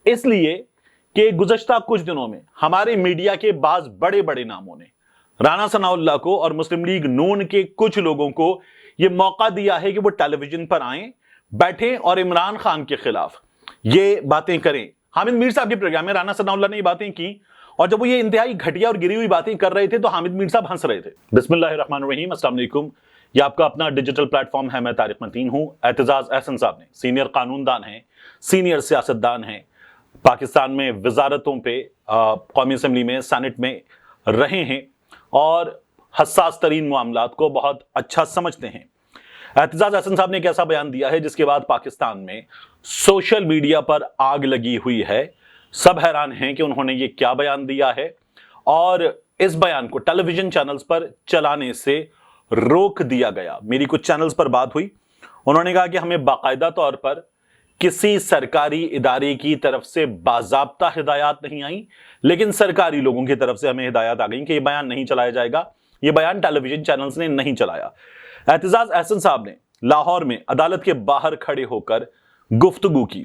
اس لیے کہ گزشتہ کچھ دنوں میں ہمارے میڈیا کے بعض بڑے بڑے ناموں نے رانا ثناء اللہ کو اور مسلم لیگ نون کے کچھ لوگوں کو یہ موقع دیا ہے کہ وہ ٹیلی ویژن پر آئیں، بیٹھیں اور عمران خان کے خلاف یہ باتیں کریں۔ حامد میر صاحب کے پروگرام میں رانا ثناء اللہ نے یہ باتیں کی، اور جب وہ یہ انتہائی گھٹیا اور گری ہوئی باتیں کر رہے تھے تو حامد میر صاحب ہنس رہے تھے۔ بسم اللہ الرحمن الرحیم، السلام علیکم۔ یہ آپ کا اپنا ڈیجیٹل پلیٹ فارم ہے، میں طارق متین ہوں۔ اعتزاز احسن صاحب نے سینئر قانون دان ہیں، سینئر سیاست دان ہیں، پاکستان میں وزارتوں پہ، قومی اسمبلی میں، سینٹ میں رہے ہیں اور حساس ترین معاملات کو بہت اچھا سمجھتے ہیں۔ اعتزاز احسن صاحب نے ایک ایسا بیان دیا ہے جس کے بعد پاکستان میں سوشل میڈیا پر آگ لگی ہوئی ہے۔ سب حیران ہیں کہ انہوں نے یہ کیا بیان دیا ہے، اور اس بیان کو ٹیلی ویژن چینلز پر چلانے سے روک دیا گیا۔ میری کچھ چینلز پر بات ہوئی، انہوں نے کہا کہ ہمیں باقاعدہ طور پر کسی سرکاری ادارے کی طرف سے باضابطہ ہدایات نہیں آئیں، لیکن سرکاری لوگوں کی طرف سے ہمیں ہدایات آ گئیں کہ یہ بیان نہیں چلایا جائے گا۔ یہ بیان ٹیلی ویژن چینلز نے نہیں چلایا۔ اعتزاز احسن صاحب نے لاہور میں عدالت کے باہر کھڑے ہو کر گفتگو کی،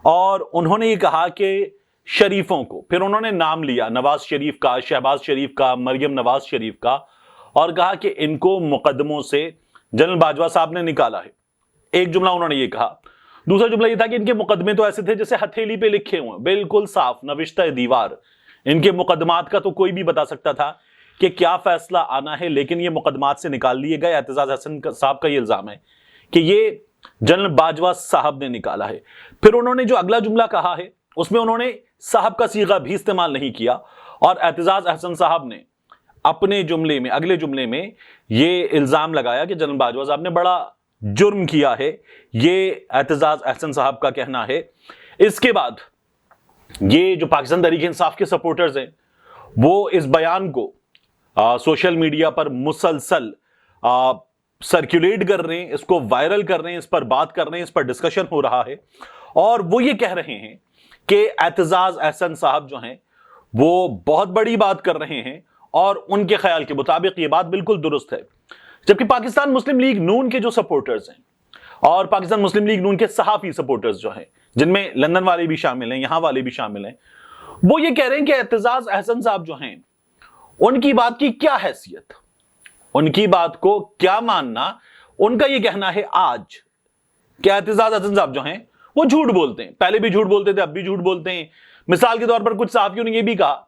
اور انہوں نے یہ کہا کہ شریفوں کو، پھر انہوں نے نام لیا نواز شریف کا، شہباز شریف کا، مریم نواز شریف کا، اور کہا کہ ان کو مقدموں سے جنرل باجوہ صاحب نے نکالا ہے۔ ایک جملہ انہوں نے یہ کہا۔ دوسرا جملہ یہ تھا کہ ان کے مقدمے تو ایسے تھے جیسے ہتھیلی پہ لکھے ہوئے، بالکل صاف نوشتہ دیوار۔ ان کے مقدمات کا تو کوئی بھی بتا سکتا تھا کہ کیا فیصلہ آنا ہے، لیکن یہ مقدمات سے نکال لیے گئے۔ اعتزاز احسن صاحب کا یہ الزام ہے کہ یہ جنرل باجوہ صاحب نے نکالا ہے۔ پھر انہوں نے جو اگلا جملہ کہا ہے اس میں انہوں نے صاحب کا صیغہ بھی استعمال نہیں کیا، اور اعتزاز احسن صاحب نے اپنے جملے میں، اگلے جملے میں یہ الزام لگایا کہ جنرل باجوہ صاحب نے بڑا جرم کیا ہے۔ یہ اعتزاز احسن صاحب کا کہنا ہے۔ اس کے بعد یہ جو پاکستان تحریک انصاف کے سپورٹرز ہیں وہ اس بیان کو سوشل میڈیا پر مسلسل سرکولیٹ کر رہے ہیں، اس کو وائرل کر رہے ہیں، اس پر بات کر رہے ہیں، اس پر ڈسکشن ہو رہا ہے، اور وہ یہ کہہ رہے ہیں کہ اعتزاز احسن صاحب جو ہیں وہ بہت بڑی بات کر رہے ہیں، اور ان کے خیال کے مطابق یہ بات بالکل درست ہے۔ جبکہ پاکستان مسلم لیگ نون کے جو سپورٹرز ہیں اور پاکستان مسلم لیگ نون کے صحافی سپورٹرز جو ہیں، جن میں لندن والے بھی شامل ہیں، یہاں والے بھی شامل ہیں، وہ یہ کہہ رہے ہیں کہ اعتزاز احسن صاحب جو ہیں ان کی بات کی کیا حیثیت، ان کی بات کو کیا ماننا۔ ان کا یہ کہنا ہے آج کہ اعتزاز احسن صاحب جو ہیں وہ جھوٹ بولتے ہیں، پہلے بھی جھوٹ بولتے تھے، اب بھی جھوٹ بولتے ہیں۔ مثال کے طور پر کچھ صحافیوں نے یہ بھی کہا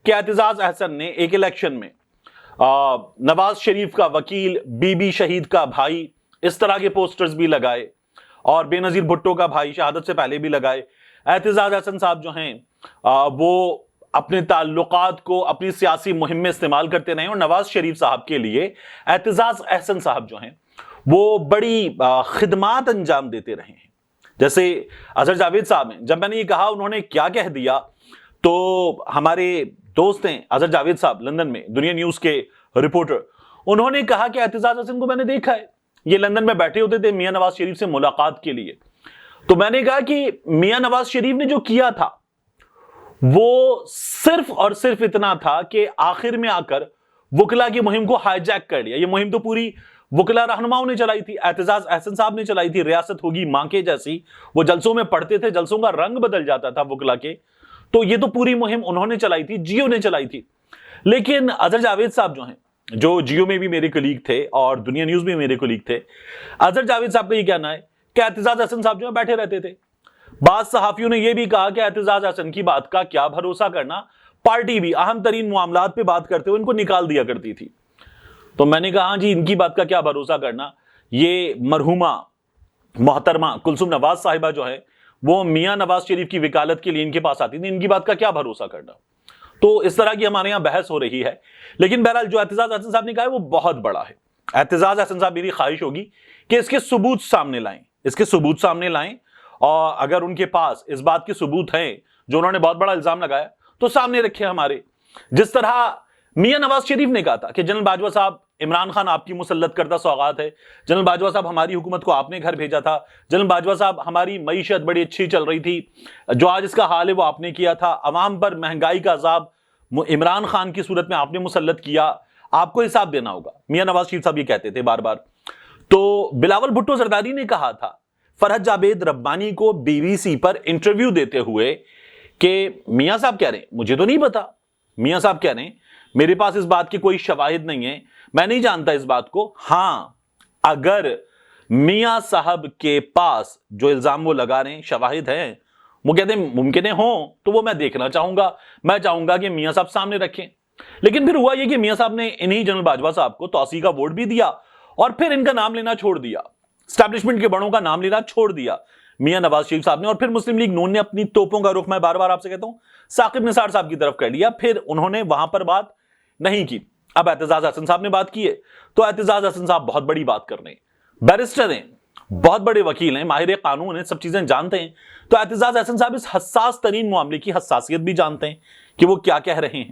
کہ اعتزاز احسن نے ایک الیکشن میں نواز شریف کا وکیل، بی بی شہید کا بھائی، اس طرح کے پوسٹرز بھی لگائے، اور بے نظیر بھٹو کا بھائی شہادت سے پہلے بھی لگائے۔ اعتزاز احسن صاحب جو ہیں وہ اپنے تعلقات کو اپنی سیاسی مہم میں استعمال کرتے رہے، اور نواز شریف صاحب کے لیے اعتزاز احسن صاحب جو ہیں وہ بڑی خدمات انجام دیتے رہے ہیں۔ جیسے اظہر جاوید صاحب ہیں، جب میں نے یہ کہا انہوں نے کیا کہہ دیا، تو ہمارے دوست ہیں اظہر جاوید صاحب لندن میں، دنیا نیوز کے رپورٹر، انہوں نے کہا کہ اعتزاز احسن کو میں نے دیکھا ہے، یہ لندن میں بیٹھے ہوتے تھے میاں نواز شریف سے ملاقات کے لیے، تو میں نے کہا کہ میاں نواز شریف نے جو کیا تھا وہ صرف اور صرف اتنا تھا کہ آخر میں آ کر وکلا کی مہم کو ہائی جیک کر لیا۔ یہ مہم تو پوری وکلا رہنماؤں نے چلائی تھی، اعتزاز احسن صاحب نے چلائی تھی، ریاست ہوگی ماں کے جیسی، وہ جلسوں میں پڑھتے تھے، جلسوں کا رنگ بدل جاتا تھا وکلا کے، تو یہ تو پوری مہم انہوں نے چلائی تھی، جیو نے چلائی تھی۔ لیکن اظہر جاوید صاحب جو ہیں، جو جیو میں بھی میرے کلیگ تھے اور دنیا نیوز میں میرے کلیگ تھے، اظہر جاوید صاحب کا یہ کہنا ہے کہ اعتزاز احسن صاحب جو ہیں بیٹھے رہتے تھے۔ بعض صحافیوں نے یہ بھی کہا کہ اعتزاز احسن کی بات کا کیا بھروسہ کرنا، پارٹی بھی اہم ترین معاملات پہ بات کرتے ہوئے ان کو نکال دیا کرتی تھی۔ تو میں نے کہا ہاں جی، ان کی بات کا کیا بھروسہ کرنا، یہ مرحومہ محترمہ کلثوم نواز صاحبہ جو ہے وہ میاں نواز شریف کی وکالت کے لیے ان کے پاس آتی تھی، ان کی بات کا کیا بھروسہ کرنا۔ تو اس طرح کی ہمارے یہاں بحث ہو رہی ہے، لیکن بہرحال جو اعتزاز احسن صاحب نے کہا ہے وہ بہت بڑا ہے۔ اعتزاز احسن صاحب، میری خواہش ہوگی کہ اس کے ثبوت سامنے لائیں، اس کے ثبوت سامنے لائیں، اور اگر ان کے پاس اس بات کے ثبوت ہیں جو انہوں نے بہت بڑا الزام لگایا تو سامنے رکھے ہمارے۔ جس طرح میاں نواز شریف نے کہا تھا کہ جنرل باجوہ صاحب، عمران خان آپ کی مسلط کردہ سوغات ہے، جنرل باجوہ صاحب ہماری حکومت کو آپ نے گھر بھیجا تھا، جنرل باجوہ صاحب ہماری معیشت بڑی اچھی چل رہی تھی، جو آج اس کا حال ہے وہ آپ نے کیا تھا، عوام پر مہنگائی کا عذاب عمران خان کی صورت میں آپ نے مسلط کیا، آپ کو حساب دینا ہوگا۔ میاں نواز شریف صاحب یہ کہتے تھے بار بار۔ تو بلاول بھٹو زرداری نے کہا تھا، فرحت جاوید ربانی کو بی بی سی پر انٹرویو دیتے ہوئے کہ میاں صاحب کہہ رہے ہیں مجھے تو نہیں پتا, میاں صاحب کہہ رہے ہیں میرے پاس اس بات کی کوئی شواہد نہیں ہے, میں نہیں جانتا اس بات کو. ہاں اگر میاں صاحب کے پاس جو الزام وہ لگا رہے ہیں شواہد ہیں, وہ کہتے ہیں ممکن ہے ہوں, تو وہ میں دیکھنا چاہوں گا, میں چاہوں گا کہ میاں صاحب سامنے رکھیں. لیکن پھر ہوا یہ کہ میاں صاحب نے انہی جنرل باجوہ صاحب کو توسیع کا ووٹ بھی دیا اور پھر ان کا نام لینا چھوڑ دیا, اسٹیبلشمنٹ کے بڑوں کا نام لینا چھوڑ دیا میاں نواز شریف صاحب نے. اور پھر مسلم لیگ نون نے اپنی توپوں کا رخ, میں بار بار آپ سے کہتا ہوں, ثاقب نثار صاحب کی طرف کر لیا. پھر انہوں نے وہاں پر بات نہیں کی. اب اعتزاز احسن صاحب نے بات کی ہے, تو اعتزاز احسن صاحب بہت بڑی بات کر رہے ہیں, بیرسٹر ہیں, بہت بڑے وکیل ہیں, ماہر قانون ہیں, سب چیزیں جانتے ہیں. تو اعتزاز احسن صاحب اس حساس ترین معاملے کی حساسیت بھی جانتے ہیں کہ وہ کیا کہہ رہے ہیں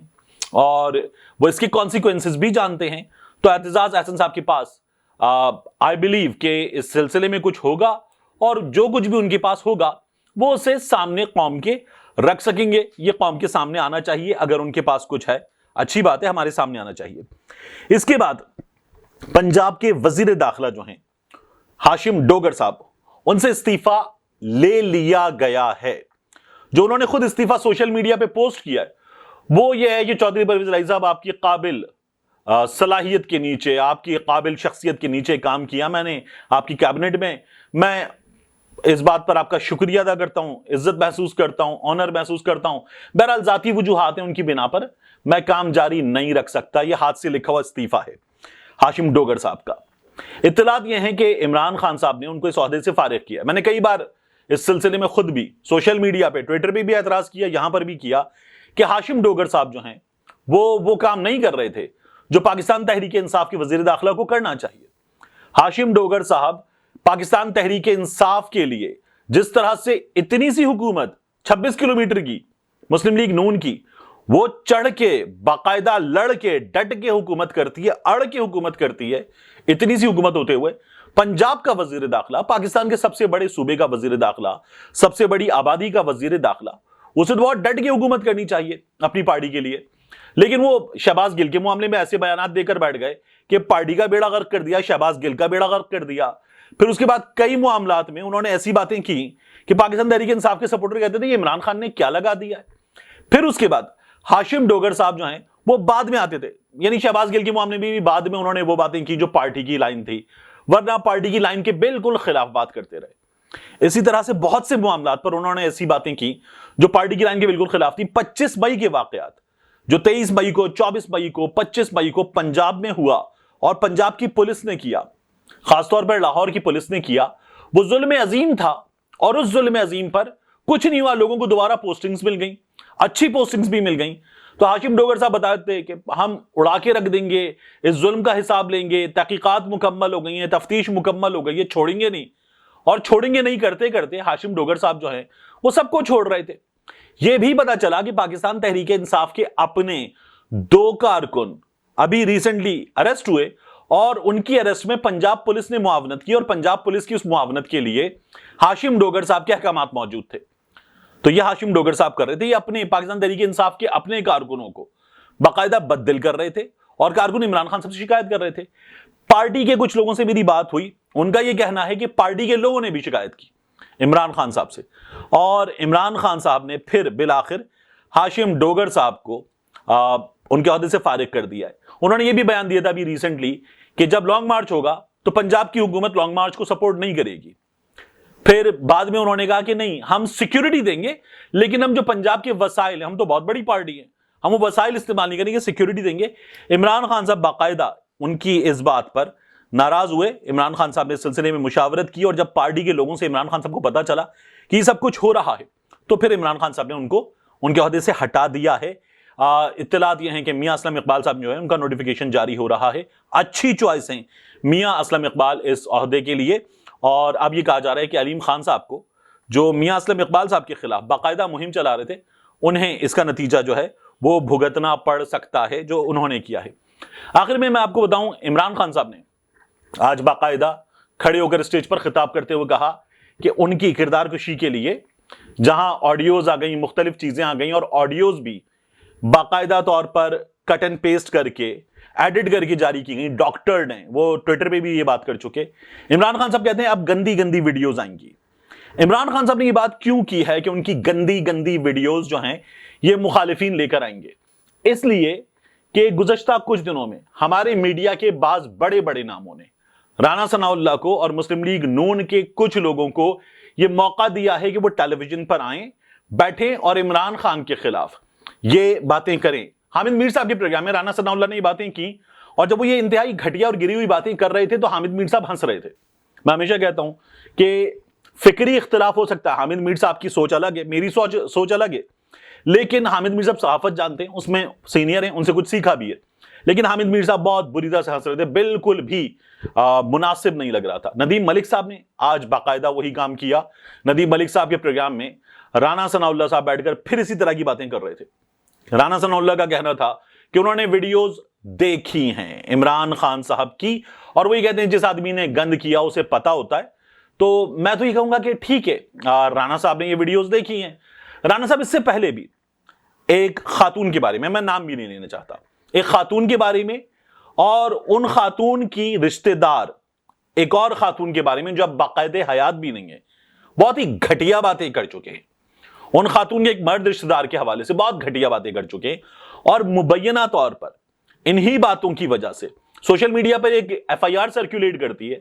اور وہ اس کے کانسیکوینسز بھی جانتے ہیں. تو اعتزاز احسن صاحب کے پاس آئی بلیو کہ اس سلسلے میں کچھ ہوگا, اور جو کچھ بھی ان کے پاس ہوگا وہ اسے سامنے قوم کے رکھ سکیں گے. یہ قوم کے سامنے آنا چاہیے, اگر ان کے پاس کچھ ہے اچھی بات ہے, ہمارے سامنے آنا چاہیے. اس کے بعد پنجاب کے وزیر داخلہ جو ہیں ہاشم ڈوگر صاحب, ان سے استعفیٰ لے لیا گیا ہے. جو انہوں نے خود استعفیٰ سوشل میڈیا پہ پوسٹ کیا ہے وہ یہ ہے کہ چودھری پرویز الہی صاحب آپ کی قابل صلاحیت کے نیچے, آپ کی قابل شخصیت کے نیچے کام کیا میں نے آپ کی کیبنٹ میں اس بات پر آپ کا شکریہ ادا کرتا ہوں, عزت محسوس کرتا ہوں, آنر محسوس کرتا ہوں. بہرحال ذاتی وجوہات ہیں, ان کی بنا پر میں کام جاری نہیں رکھ سکتا. یہ ہاتھ سے لکھا ہوا استعفیٰ ہے ہاشم ڈوگر صاحب کا. اطلاعات یہ ہیں کہ عمران خان صاحب نے ان کو اس عہدے سے فارغ کیا. میں نے کئی بار اس سلسلے میں خود بھی سوشل میڈیا پہ, ٹویٹر پہ بھی اعتراض کیا, یہاں پر بھی کیا کہ ہاشم ڈوگر صاحب جو ہیں وہ کام نہیں کر رہے تھے جو پاکستان تحریک انصاف کے وزیر داخلہ کو کرنا چاہیے. ہاشم ڈوگر صاحب پاکستان تحریک انصاف کے لیے جس طرح سے اتنی سی حکومت 26 کلومیٹر کی مسلم لیگ نون کی, وہ چڑھ کے باقاعدہ لڑ کے ڈٹ کے حکومت کرتی ہے, اڑ کے حکومت کرتی ہے. اتنی سی حکومت ہوتے ہوئے پنجاب کا وزیر داخلہ, پاکستان کے سب سے بڑے صوبے کا وزیر داخلہ, سب سے بڑی آبادی کا وزیر داخلہ, اسے تو بہت ڈٹ کے حکومت کرنی چاہیے اپنی پارٹی کے لیے. لیکن وہ شہباز گل کے معاملے میں ایسے بیانات دے کر بیٹھ گئے کہ پارٹی کا بیڑا غرق کر دیا, شہباز گل کا بیڑا غرق کر دیا. پھر اس کے بعد کئی معاملات میں انہوں نے ایسی باتیں کی کہ پاکستان تحریک انصاف کے سپورٹر کہتے تھے یہ عمران خان نے کیا لگا دیا ہے. پھر اس کے بعد ہاشم ڈوگر صاحب جو ہیں وہ بعد میں آتے تھے, یعنی شہباز گل کے معاملے میں بھی بعد میں انہوں نے وہ باتیں کی جو پارٹی کی لائن تھی, ورنہ پارٹی کی لائن کے بالکل خلاف بات کرتے رہے. اسی طرح سے بہت سے معاملات پر انہوں نے ایسی باتیں کی جو پارٹی کی لائن کے بالکل خلاف تھی. 25 مئی کے واقعات جو 23 مئی کو, 24 مئی کو, 25 مئی کو پنجاب میں ہوا اور پنجاب کی پولیس نے کیا, خاص طور پر لاہور کی پولیس نے کیا, وہ ظلم عظیم تھا. اور اس ظلم عظیم پر کچھ نہیں ہوا, لوگوں کو دوبارہ پوسٹنگز مل گئیں, اچھی پوسٹنگز بھی مل گئیں. تو ہاشم ڈوگر صاحب بتاتے کہ ہم اڑا کے رکھ دیں گے, اس ظلم کا حساب لیں گے, تحقیقات مکمل ہو گئی ہیں, تفتیش مکمل ہو گئی ہے, چھوڑیں گے نہیں. اور چھوڑیں گے نہیں کرتے کرتے ہاشم ڈوگر صاحب جو ہیں وہ سب کو چھوڑ رہے تھے. یہ بھی پتا چلا کہ پاکستان تحریک انصاف کے اپنے 2 کارکن ابھی ریسنٹلی اریسٹ ہوئے, اور ان کی اریسٹ میں پنجاب پولیس نے معاونت کی, اور پنجاب پولیس کی اس معاونت کے لیے ہاشم ڈوگر صاحب کے احکامات موجود تھے. تو یہ ہاشم ڈوگر صاحب کر رہے تھے, یہ اپنے پاکستان تحریک انصاف کے اپنے کارکنوں کو باقاعدہ بددل کر رہے تھے, اور کارکن عمران خان صاحب سے شکایت کر رہے تھے. پارٹی کے کچھ لوگوں سے میری بات ہوئی, ان کا یہ کہنا ہے کہ پارٹی کے لوگوں نے بھی شکایت کی عمران خان صاحب سے, اور عمران خان صاحب نے پھر بالآخر ہاشم ڈوگر صاحب کو ان کے عہدے سے فارغ کر دیا ہے. انہوں نے یہ بھی بیان دیا تھا ابھی ریسنٹلی کہ جب لانگ مارچ ہوگا تو پنجاب کی حکومت لانگ مارچ کو سپورٹ نہیں کرے گی. پھر بعد میں انہوں نے کہا کہ نہیں, ہم سیکیورٹی دیں گے, لیکن ہم جو پنجاب کے وسائل ہیں, ہم تو بہت بڑی پارٹی ہیں, ہم وہ وسائل استعمال نہیں کریں گے, سیکیورٹی دیں گے. عمران خان صاحب باقاعدہ ان کی اس بات پر ناراض ہوئے. عمران خان صاحب نے اس سلسلے میں مشاورت کی, اور جب پارٹی کے لوگوں سے عمران خان صاحب کو پتا چلا کہ یہ سب کچھ ہو رہا ہے, تو پھر عمران خان صاحب نے ان کو ان کے عہدے سے ہٹا دیا ہے. اطلاعات یہ ہیں کہ میاں اسلم اقبال صاحب جو ہے ان کا نوٹیفیکیشن جاری ہو رہا ہے. اچھی چوائس ہیں میاں اسلم اقبال اس عہدے کے لیے. اور اب یہ کہا جا رہا ہے کہ علیم خان صاحب کو, جو میاں اسلم اقبال صاحب کے خلاف باقاعدہ مہم چلا رہے تھے, انہیں اس کا نتیجہ جو ہے وہ بھگتنا پڑ سکتا ہے جو انہوں نے کیا ہے. آخر میں آپ کو بتاؤں, عمران خان صاحب نے آج باقاعدہ کھڑے ہو کر اسٹیج پر خطاب کرتے ہوئے کہا کہ ان کی کردار کشی کے لیے جہاں آڈیوز آ گئیں, مختلف چیزیں آ گئیں, اور آڈیوز بھی باقاعدہ طور پر کٹ اینڈ پیسٹ کر کے ایڈٹ کر کے جاری کی گئی, ڈاکٹرڈ ہیں, وہ ٹویٹر پہ بھی یہ بات کر چکے. عمران خان صاحب کہتے ہیں اب گندی گندی ویڈیوز آئیں گی, عمران خان صاحب نے یہ بات کیوں کی ہے کہ ان کی گندی گندی ویڈیوز جو ہیں یہ مخالفین لے کر آئیں گے؟ اس لیے کہ گزشتہ کچھ دنوں میں ہمارے میڈیا کے بعض بڑے بڑے ناموں نے رانا ثناء اللہ کو اور مسلم لیگ نون کے کچھ لوگوں کو یہ موقع دیا ہے کہ وہ ٹیلی ویژن پر آئیں، بیٹھیں اور عمران خان کے خلاف یہ باتیں کریں۔ حامد میر صاحب کے پروگرام میں رانا ثناء اللہ نے یہ باتیں کی، اور جب وہ یہ انتہائی گھٹیا اور گری ہوئی باتیں کر رہے تھے تو حامد میر صاحب ہنس رہے تھے۔ میں ہمیشہ کہتا ہوں کہ فکری اختلاف ہو سکتا ہے، حامد میر صاحب کی سوچ الگ ہے، میری سوچ الگ ہے، لیکن حامد میر صاحب صحافت جانتے ہیں، اس میں سینئر ہیں، ان سے کچھ سیکھا بھی ہے، لیکن حامد میر صاحب بہت بری طرح سے ہنس رہے تھے، بالکل بھی مناسب نہیں لگ رہا تھا۔ ندیم ملک صاحب نے آج باقاعدہ وہی کام کیا۔ ندیم ملک صاحب کے پروگرام میں رانا ثناء اللہ صاحب بیٹھ کر پھر اسی طرح کی باتیں کر رہے تھے۔ رانا ثناء اللہ کا کہنا تھا کہ انہوں نے ویڈیوز دیکھی ہیں عمران خان صاحب کی، اور وہی کہتے ہیں جس آدمی نے گند کیا اسے پتا ہوتا ہے۔ تو میں تو یہ کہوں گا کہ ٹھیک ہے، رانا صاحب نے یہ ویڈیوز دیکھی ہیں۔ رانا صاحب اس سے پہلے بھی ایک خاتون کے بارے میں نام بھی نہیں لینا چاہتا، ایک خاتون کے بارے میں اور ان خاتون کی رشتہ دار ایک اور خاتون کے بارے میں جو اب باقاعدہ حیات بھی نہیں ہے، بہت ہی گھٹیا باتیں کر چکے ہیں۔ ان خاتون کے ایک مرد رشتہ دار کے حوالے سے بہت گھٹیا باتیں کر چکے ہیں، اور مبینہ طور پر انہی باتوں کی وجہ سے سوشل میڈیا پر ایک ایف آئی آر سرکولیٹ کرتی ہے۔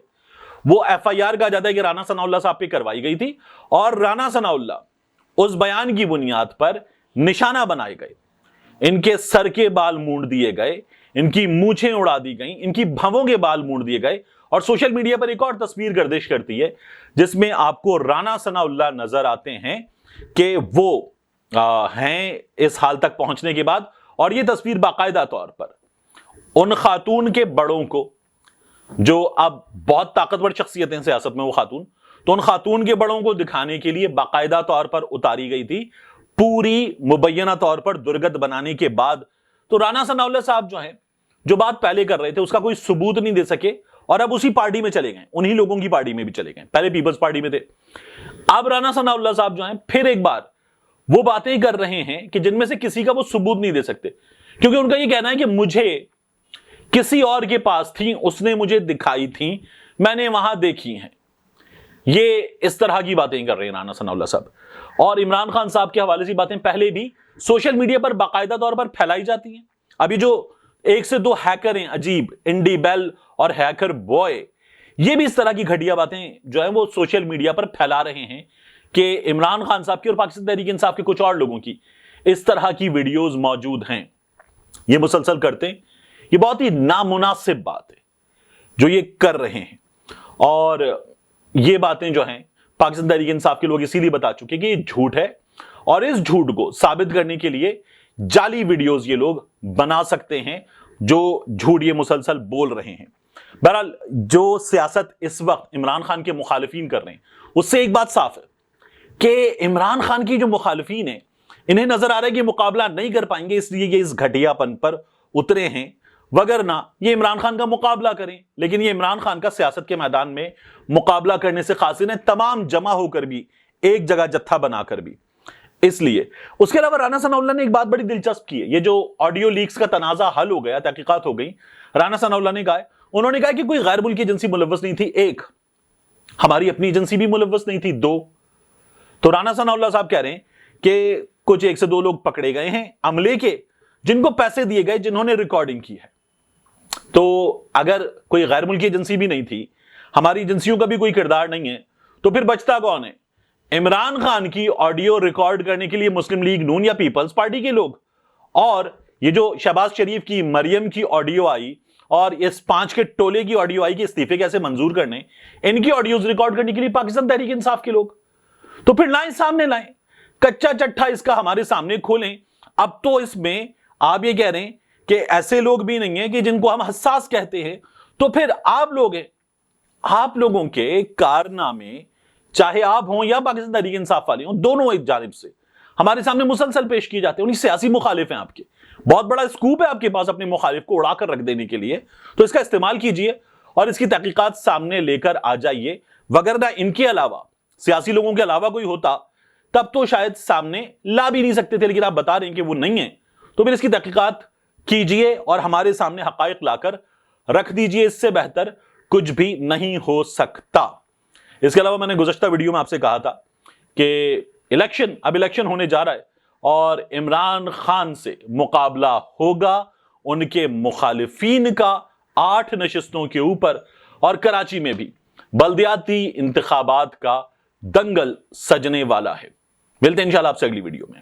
وہ ایف آئی آر کہا جاتا ہے کہ رانا ثناء اللہ صاحب پہ کروائی گئی تھی، اور رانا ثناء اللہ اس بیان کی بنیاد پر نشانہ بنائے گئے، ان کے سر کے بال مونڈ دیے گئے، ان کی مونچھیں اڑا دی گئیں، ان کی بھووں کے بال مونڈ دیے گئے، اور سوشل میڈیا پر ایک اور تصویر گردش کرتی ہے جس میں آپ کو رانا ثناء اللہ نظر آتے ہیں کہ وہ ہیں اس حال تک پہنچنے کے بعد، اور یہ تصویر باقاعدہ طور پر ان خاتون کے بڑوں کو، جو اب بہت طاقتور شخصیتیں سیاست میں وہ خاتون، تو ان خاتون کے بڑوں کو دکھانے کے لیے باقاعدہ طور پر اتاری گئی تھی، پوری مبینہ طور پر درگت بنانے کے بعد۔ تو رانا ثناء اللہ صاحب جو ہیں، جو بات پہلے کر رہے تھے اس کا کوئی ثبوت نہیں دے سکے، اور اب اسی پارٹی میں چلے گئے، انہی لوگوں کی پارٹی میں بھی چلے گئے، پہلے پیپلز پارٹی میں تھے، اب رانا ثناء اللہ صاحب جو ہیں پھر ایک بار وہ باتیں کر رہے ہیں کہ جن میں سے کسی کا وہ ثبوت نہیں دے سکتے، کیونکہ ان کا یہ کہنا ہے کہ مجھے کسی اور کے پاس تھی، اس نے مجھے دکھائی تھی، میں نے وہاں دیکھی ہیں۔ یہ اس طرح کی باتیں کر رہے ہیں رانا ثناء اللہ صاحب، اور عمران خان صاحب کے حوالے سے باتیں پہلے بھی سوشل میڈیا پر باقاعدہ طور پر پھیلائی جاتی ہیں۔ ابھی جو 1 سے 2 ہیکر ہیں عجیب، انڈی بیل اور ہیکر بوائے، یہ بھی اس طرح کی گھٹیا باتیں جو ہیں وہ سوشل میڈیا پر پھیلا رہے ہیں کہ عمران خان صاحب کی اور پاکستان تحریک انصاف کے کچھ اور لوگوں کی اس طرح کی ویڈیوز موجود ہیں، یہ مسلسل کرتے ہیں۔ یہ بہت ہی نامناسب بات ہے جو یہ کر رہے ہیں، اور یہ باتیں جو ہیں پاکستان تحریک انصاف کے لوگ اسی لیے بتا چکے کہ یہ جھوٹ ہے، اور اس جھوٹ کو ثابت کرنے کے لیے جعلی ویڈیوز یہ لوگ بنا سکتے ہیں جو جھوٹ یہ مسلسل بول رہے ہیں۔ بہرحال جو سیاست اس وقت عمران خان کے مخالفین کر رہے ہیں اس سے ایک بات صاف ہے کہ عمران خان کی جو مخالفین ہیں انہیں نظر آ رہا ہے کہ مقابلہ نہیں کر پائیں گے، اس لیے یہ اس گھٹیا پن پر اترے ہیں، وگرنہ یہ عمران خان کا مقابلہ کریں، لیکن یہ عمران خان کا سیاست کے میدان میں مقابلہ کرنے سے قاصر ہیں، تمام جمع ہو کر بھی، ایک جگہ جتھا بنا کر بھی۔ اس لیے اس کے علاوہ رانا ثناء اللہ نے ایک بات بڑی دلچسپ کی ہے، یہ جو آڈیو لیکس کا تنازع حل ہو گیا، تحقیقات ہو گئی، رانا ثناء اللہ نے کہا ہے، انہوں نے کہا کہ کوئی غیر ملکی ایجنسی ملوث نہیں تھی، ایک ہماری اپنی ایجنسی بھی ملوث نہیں تھی، 2 تو رانا ثناء اللہ صاحب کہہ رہے ہیں کہ کچھ 1 سے 2 لوگ پکڑے گئے ہیں عملے کے، جن کو پیسے دیے گئے، جنہوں نے ریکارڈنگ کی ہے۔ تو اگر کوئی غیر ملکی ایجنسی بھی نہیں تھی، ہماری ایجنسیوں کا بھی کوئی کردار نہیں ہے، تو پھر بچتا کون ہے؟ عمران خان کی آڈیو ریکارڈ کرنے کے لیے مسلم لیگ نون یا پیپلز پارٹی کے لوگ، اور یہ جو شہباز شریف کی مریم کی آڈیو آئی اور اس 5 کے ٹولے کی آڈیو آئی کہ استعفے کیسے منظور کرنے، ان کی آڈیوز ریکارڈ کرنے کے لیے پاکستان تحریک انصاف کے لوگ۔ تو پھر لائیں، سامنے لائیں، کچا چٹھا اس کا ہمارے سامنے کھولیں۔ اب تو اس میں آپ یہ کہہ رہے ہیں کہ ایسے لوگ بھی نہیں ہیں کہ جن کو ہم حساس کہتے ہیں، تو پھر آپ لوگ ہیں، آپ لوگوں کے کارنامے چاہے آپ ہوں یا پاکستان تحریک انصاف والے ہوں، دونوں ایک جانب سے ہمارے سامنے مسلسل پیش کیے جاتے ہیں، انہی سیاسی مخالف ہیں آپ کے، بہت بڑا اسکوپ ہے آپ کے پاس اپنے مخالف کو اڑا کر رکھ دینے کے لیے، تو اس کا استعمال کیجئے اور اس کی تحقیقات سامنے لے کر آ جائیے، وگرنہ ان کے علاوہ سیاسی لوگوں کے علاوہ کوئی ہوتا تب تو شاید سامنے لا بھی نہیں سکتے تھے، لیکن آپ بتا رہے ہیں کہ وہ نہیں ہیں، تو پھر اس کی تحقیقات کیجئے اور ہمارے سامنے حقائق لا کر رکھ دیجئے، اس سے بہتر کچھ بھی نہیں ہو سکتا۔ اس کے علاوہ میں نے گزشتہ ویڈیو میں آپ سے کہا تھا کہ اب الیکشن ہونے جا رہا ہے اور عمران خان سے مقابلہ ہوگا ان کے مخالفین کا 8 نشستوں کے اوپر، اور کراچی میں بھی بلدیاتی انتخابات کا دنگل سجنے والا ہے۔ ملتے ہیں انشاءاللہ آپ سے اگلی ویڈیو میں۔